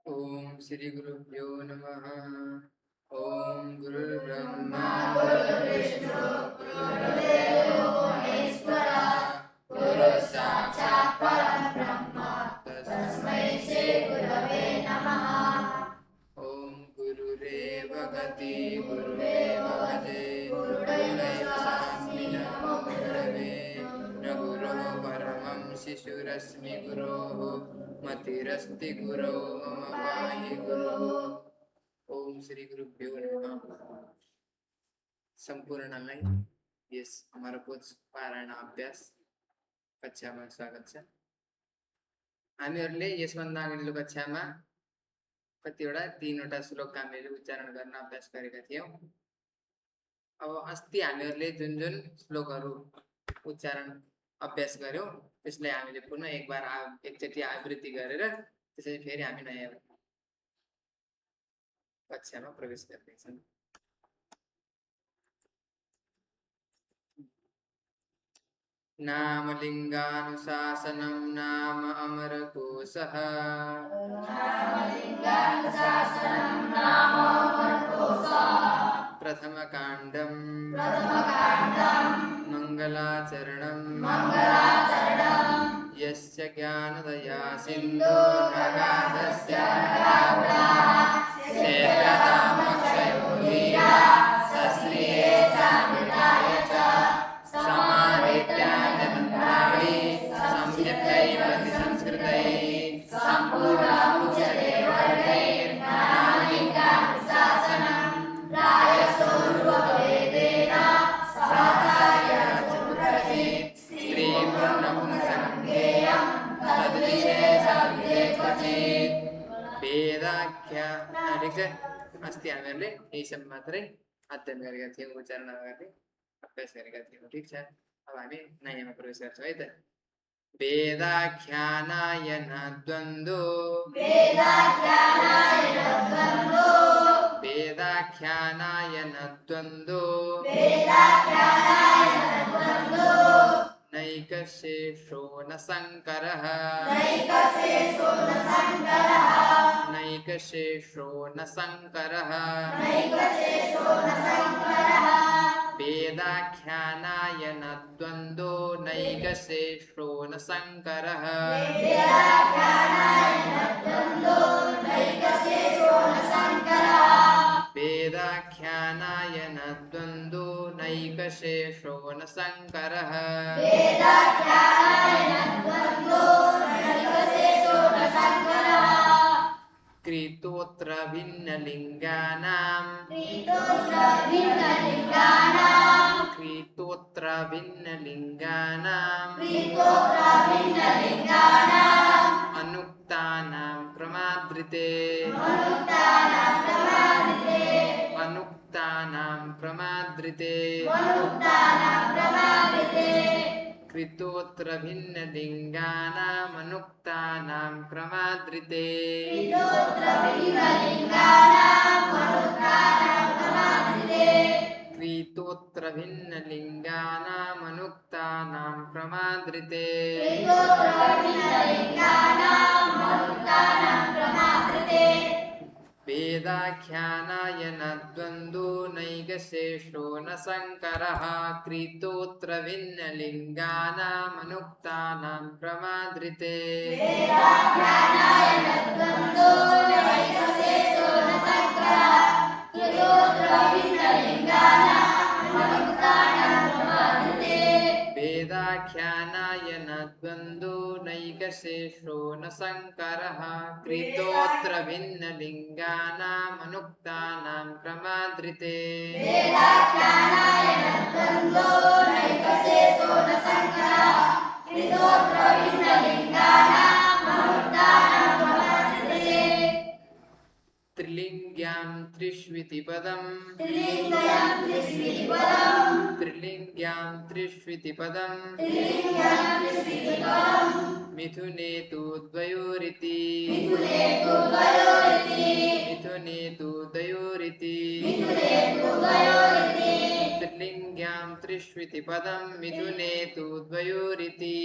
ओम श्री गुरुभ्यो नमः। ओम गुरुर्ब्रह्मा गुरुर्विष्णु गुरुर्देवो महेश्वरा गुरुसाक्षात् परं ब्रह्म तस्मै श्री गुरवे नमः। ओम गुरुरेव गति गुरुरेव भजे गुरुरेव शास्मि नमो गुरवे न गुरुः परमं शिशुरस्मि गुरोः मतिरस्ति गुरो मम पाहि गुरुः। ओम श्री गुरुभ्यो नमः। संपूर्ण लाइन यस हमारा कुछ पारायण अभ्यास कक्षामा स्वागत छ। हामीहरूले यसभन्दा अगाडिल्लो कक्षामा कतिवटा 3वटा श्लोक हामीले उच्चारण गर्न अभ्यास गरेका थियौं। अब अस्ति हामीहरूले जुन जुन श्लोकहरू उच्चारण अभ्यास गर्यौं त्यसलाई हामीले पुनः एकचोटि आवृत्ति गरेर त्यसपछि फेरि हामी नयाँ कक्षामा प्रवेश गर्दैछौँ। नामलिङ्गानुशासनं नाम अमरकोशः प्रथमकाण्डं मङ्गलाचरणं यस्य ज्ञानदया सिन्धो नगाधस्य क्षेत्रतामक्षयोगीया सश्रिये चामृताय च समावेद्यान्यतन्त्राणि संयतैः प्रतिसंस्कृतैः सम्पूर्णमुच्यते वर्गैर्नामलिङ्गानुशासनं प्रायसोर्ववेदेन साधार्यचमुद्रचित् स्त्रीपूर्णपुंसङ्गेयं तद्विशेषविवेक्वचित् वेदाख्या अस्ति हामीहरूले यहीसम्म मात्रै अध्ययन गरेका थियौँ, उच्चारण गर्ने अभ्यास गरेका थियौँ। ठिक छ, अब हामी नयाँमा प्रवेश गर्छौँ है त। वेदाख्यानायन द्वन्द्वो नैकशेषो न शङ्करः वेदाख्यानायन द्वन्द्वो नैकशेषो न शङ्करः वेदाख्यानायन द्वन्द्वो नैकशेषो न शङ्करः कृतोऽत्र भिन्नलिङ्गानां अनुक्तानां प्रमाद्रिते कृतोऽत्र भिन्नलिङ्गानाम् अनुक्तानां प्रमाद्रिते कृतोऽत्र भिन्नलिङ्गानाम् अनुक्तानां प्रमाद्रिते वेदाख्यानायन द्वन्द्वो नैकशेषो न शङ्करः कृतोऽत्र भिन्नलिङ्गानाम् अनुक्तानां प्रमाद्रिते वेदाख्यानायन द्वन्द्वो नैकशेषो न शङ्करः कृतोऽत्र भिन्नलिङ्गानाम् अनुक्तानां प्रमाद्रिते त्रिलिङ्ग्यां त्रिष्विति पदम् मिथुने तु द्वयोरिति त्रिलिङ्ग्यां त्रिष्विति पदं मिथुने तु द्वयोरिति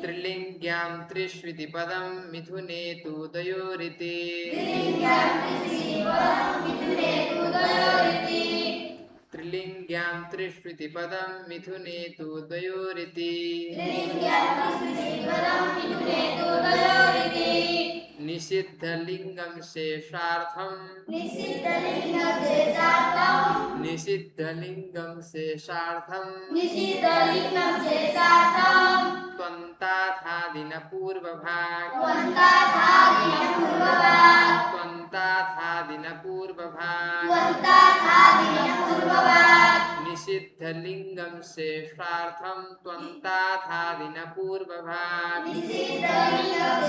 त्रिलिङ्ग्यां त्रिलिङ्ग्यां त्रिष्विति पदं मिथुने तु दयोरिति त्रिलिङ्ग्यां त्रिष्विति पदं मिथुने तु दयोरिति निषिद्धलिङ्गं शेषार्थं निषिद्धलिङ्गं शेषार्थं त्वन्ताथादिन पूर्वभाग त्वन्ताथादिन पूर्वभाग निषिद्धलिङ्गं शेषार्थं त्वन्ताथादिन पूर्वभाग निषिद्धलिङ्गं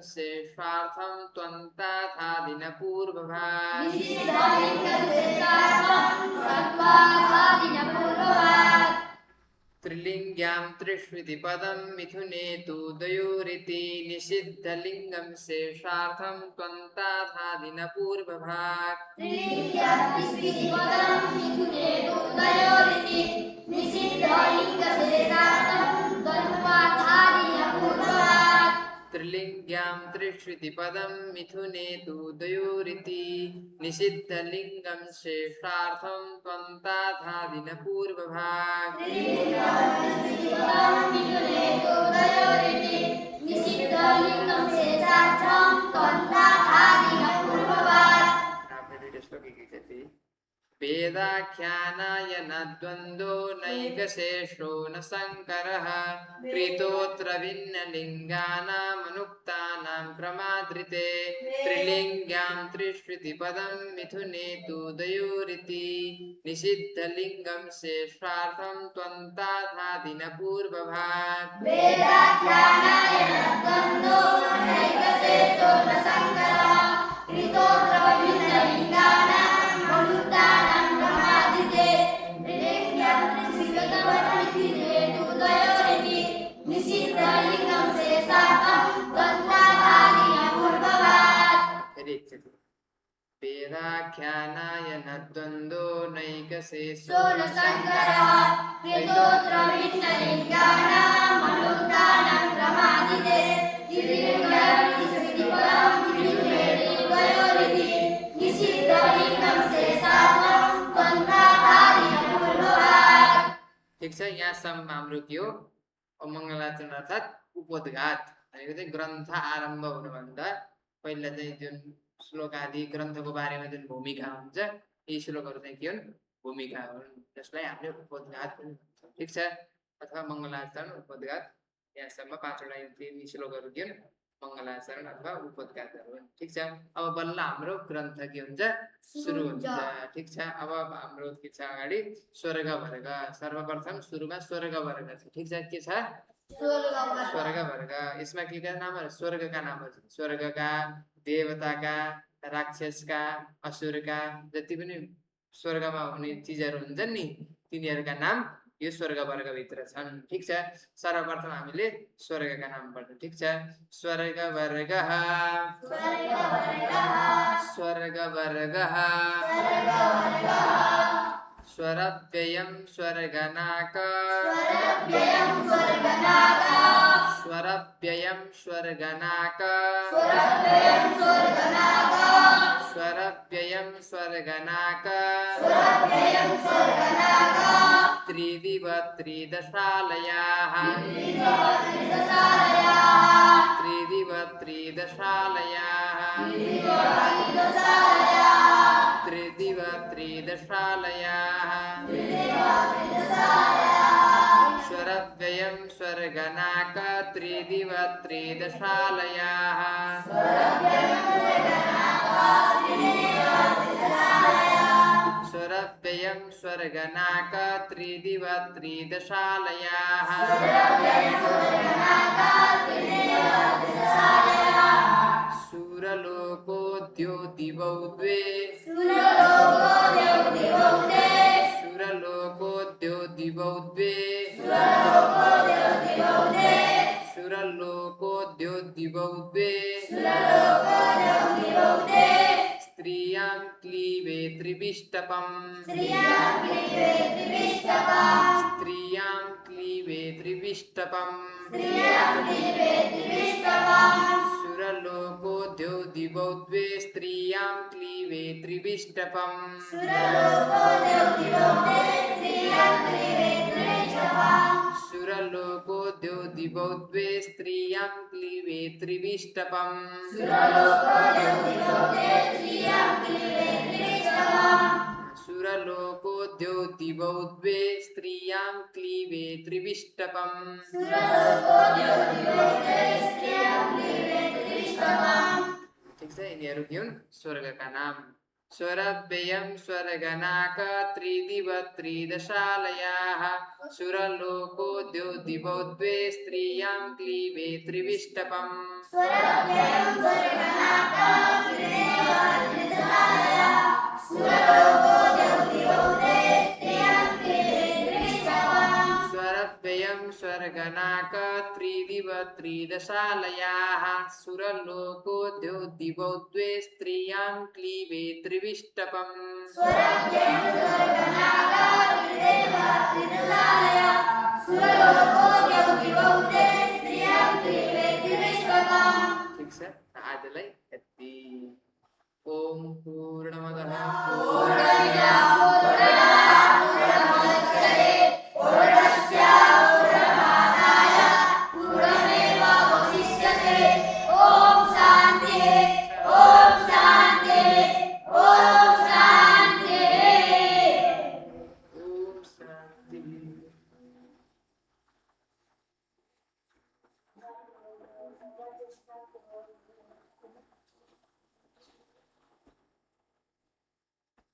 शेषार्थं त्वन्ताथादिन पूर्वभाग त्रिलिङ्ग्यां त्रिष्विति पदं मिथुने तु दयोरिति निषिद्धलिङ्गं शेषार्थं त्वन्ताथादिन पूर्वभाग त्रिलिङ्ग्यां त्रिष्विति पदं मिथुने तु दयोरिति निषिद्धलिङ्गं शेषार्थं त्वन्ताथादिन पूर्वभाग वेदाख्यानाय न द्वन्द्वो नैकशेषो न शङ्करः कृतोऽत्र भिन्नलिङ्गानामनुक्तानां प्रमादृते त्रिलिङ्ग्यां त्रिष्विति पदं मिथुने तु दयोरिति निषिद्धलिङ्गं शेषार्थं त्वन्ताथादिन पूर्वभाग वेदाख्यानाय न द्वन्द्वो नैकशेषो न शङ्करः कृतोऽत्र भिन्नलिङ्गानामनुक्तानां प्रमादिते त्रिलिङ्ग्यां त्रिष्विति पदं मिथुने तु दयोरिति निषिद्धलिङ्गं शेषार्थं त्वन्ताथादिन पूर्वभाग। ठिक छ, यहाँसम्म हाम्रो के हो अमङ्गलाचरण अर्थात् उपोद्घात भनेको चाहिँ ग्रन्थ आरम्भ हुनुभन्दा पहिला चाहिँ जुन श्लोक आदि ग्रन्थको बारेमा जुन भूमिका हुन्छ यी श्लोकहरू चाहिँ के हुन् भूमिका हुन् जसलाई हामीले उपोद्घात पनि भन्छौँ। ठिक छ, अथवा मङ्गलाचरण उपोद्घात यहाँसम्म पाँचवटा यी श्लोकहरू के हुन् मङ्गलाचरण अथवा उपोद्घातहरू हुन्। ठिक छ, अब बल्ल हाम्रो ग्रन्थ के हुन्छ सुरु हुन्छ। ठिक छ, अब हाम्रो के छ अगाडि स्वर्ग वर्ग। सर्वप्रथम सुरुमा स्वर्ग वर्ग छ। ठिक छ, के छ स्वर्ग वर्ग। यसमा के का नामहरू स्वर्गका नामहरू छन्। स्वर्गका, देवताका, राक्षसका, असुरका, जति पनि स्वर्गमा हुने चिजहरू हुन्छन् नि तिनीहरूका नाम यो स्वर्ग वर्गभित्र छन्। ठिक छ, सर्वप्रथम हामीले स्वर्गका नाम पढ्छौँ। ठिक छ, स्वर्ग वर्ग स्वर्ग वर्ग स्वरव्ययं स्वर्गनाक स्वरव्ययं स्वर्गनाक स्वरव्ययं स्वर्गनाक त्रिदिव त्रिदशालयाः त्रिदिव त्रिदशालयाः त्रिदिव त्रिदशालयाः स्वरव्ययं स्वर्गनाक त्रिदिव त्रिदशालयाः स्वरव्ययं स्वर्गनाक त्रिदिव त्रिदशालयाः सूरलोको द्योतिवौ द्वे सूरलोको द्योतिवौ द्वे सूरलोको द्योतिवौ द्वे स्त्रियां क्लीवे त्रिविष्टपम् त्रिविष्टपम् स्त्रियं क्लीवे त्रिविष्टपम् सुरलोको द्यौ द्वे स्त्रियां क्लीवे त्रिविष्टपम् सुरलोको देवदिवौते स्त्रियं क्लीवे त्रिविष्टपम् सुरलोको द्यौ द्वे स्त्रियां क्लीवे त्रिविष्टपम् सुरलोको देवदिवौते स्त्रियं क्लीवे त्रिविष्टपम् सुरलोको द्यौ द्वे स्त्रियां क्लीवे त्रिविष्टपम् सुरलोको देवदिवौते स्त्रियं क्लीवे त्रिविष्टपम् ठिक छ यिनीहरू के हुन् स्वर्गका नाम स्वरव्ययं स्वर्गनाक त्रिदिव त्रिदशालयाः सुरलोको द्यौ द्वे स्त्रियां क्लीवे त्रिविष्टपम् स्वरव्ययं स्वर्गनाका त्रिदेवत्रिदशालया सुरलोको देवदिवौते स्त्रियं क्लीवे त्रिविष्टपम् स्वरव्ययं स्वर्गनाक त्रिदिव त्रिदशालयाः सुरलोको द्यौ द्वे स्त्रियां क्लीवे त्रिविष्टपम् स्वरव्ययं